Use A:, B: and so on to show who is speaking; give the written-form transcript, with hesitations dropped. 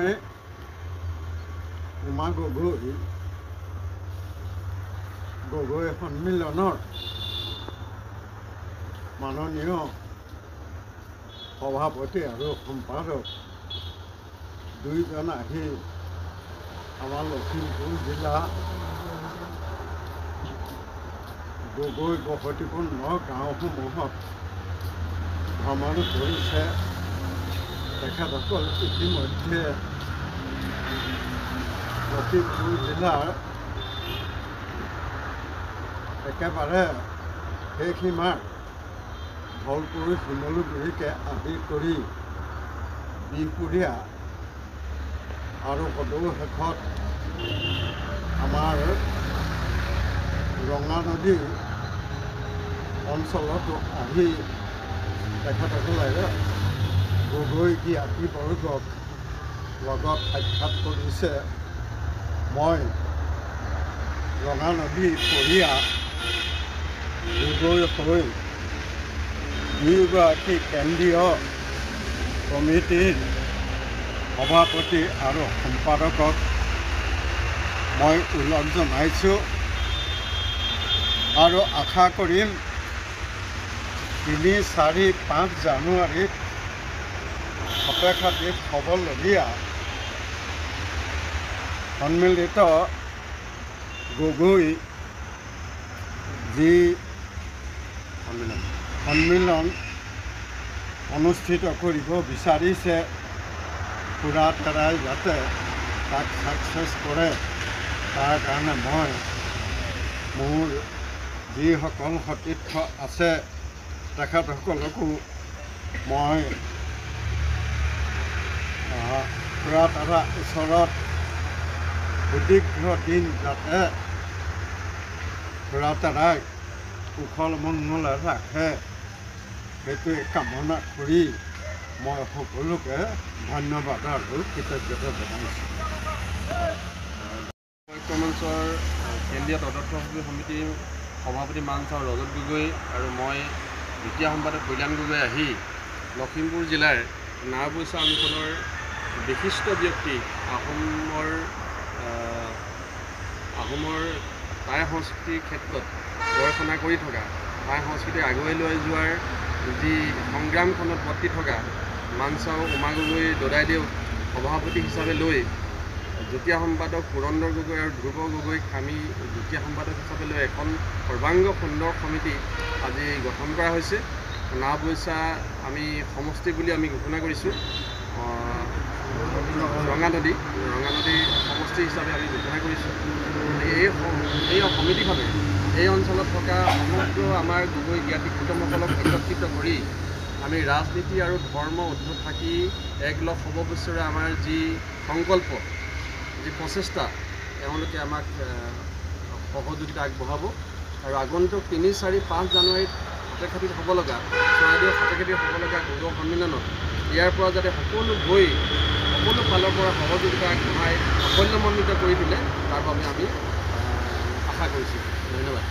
A: মই উমা গগৈ সন্মিলনৰ মাননীয় সভাপতি আৰু সম্পাদক দুইজন আহি আমাৰ লখিমপুৰ জিলা গগৈ বসতিপূৰ্ণ গাঁওসমূহত ভ্ৰমণ কৰিছে। তেখেতসকল ইতিমধ্যে লখিমপুৰ জিলাৰ একেবাৰে সেই সীমাৰ ধলপুৰ শিমলুগুৰিকে আদি কৰি বিহপুৰীয়া আৰু সদৌ শেষত আমাৰ ৰঙানদী অঞ্চলতো আহি তেখেতসকলে গগৈ জ্ঞাতিবৰ্গক লগত সাক্ষাৎ কৰিছে। মই ৰঙানদী পৰীয়া গগৈ হৈ দুয়োগৰাকী কেন্দ্ৰীয় কমিটিৰ সভাপতি আৰু সম্পাদকক মই ওলগ জনাইছোঁ আৰু আশা কৰিম 3, 4, 5 জানুৱাৰীত সপেখাতিত হ'বলগীয়া সন্মিলিত গগৈ যি সন্মিলন অনুষ্ঠিত কৰিব বিচাৰিছে খুৰাতাৰাই যাতে তাক ছাকচেছ কৰে তাৰ কাৰণে মই মোৰ যিসকল সতীৰ্থ আছে তেখেতসকলকো মই খুৰাতাৰাৰ ওচৰত সুদীৰ্ঘ দিন যাতে খুৰাতাৰাই কুশল মংগলে ৰাখে সেইটোৱে কামনা কৰি মই সকলোকে ধন্যবাদ আৰু কৃতজ্ঞতা জনাইছোঁ।
B: মঞ্চৰ কেন্দ্ৰীয় তদৰ্থ সমিতিৰ সভাপতি মানচাও ৰজত গগৈ আৰু মই দ্বিতীয় সম্পাদক কল্যাণ গগৈ আহি লখিমপুৰ জিলাৰ নাওবৈচা অঞ্চলৰ বিশিষ্ট ব্যক্তি আহোমৰ টাই সংস্কৃতিৰ ক্ষেত্ৰত গৱেষণা কৰি থকা টাই সংস্কৃতি আগুৱাই লৈ যোৱাৰ যি সংগ্ৰামখনত বৰ্তি থকা মানচাও উমা গগৈ দদাইদেউক সভাপতি হিচাপে লৈ যুটীয়া সম্পাদক পুৰন্দৰ গগৈ আৰু ধ্ৰুৱ গগৈক আমি যুটীয়া সম্পাদক হিচাপে লৈ এখন সৰ্বাংগ সুন্দৰ সমিতি আজি গঠন কৰা হৈছে। নাওবৈচা আমি সমষ্টি বুলি আমি ঘোষণা কৰিছোঁ। ৰঙানদী সমষ্টি হিচাপে আমি ঘোষণা কৰিছোঁ। এই সমিতিখনে এই অঞ্চলত থকা সমগ্ৰ আমাৰ গগৈ জ্ঞাতি কুটুমসকলক একত্ৰিত কৰি আমি ৰাজনীতি আৰু ধৰ্ম ঊৰ্ধত থাকি একলগ হ'ব বিচৰা আমাৰ যি সংকল্প, যি প্ৰচেষ্টা, তেওঁলোকে আমাক সহযোগিতা আগবঢ়াব আৰু আগন্তুক 3, 4, 5 জানুৱাৰীত সপেখাতিত হ'ব লগা চৰাইদেউ সপেখাতিত হ'ব লগা গগৈ সন্মিলনত ইয়াৰ পৰা যাতে সকলো গৈ সকলো ফালৰ পৰা সহযোগিতা আগবঢ়াই সাফল্যমণ্ডিত কৰি দিলে তাৰ বাবে আমি আশা কৰিছোঁ। ধন্যবাদ।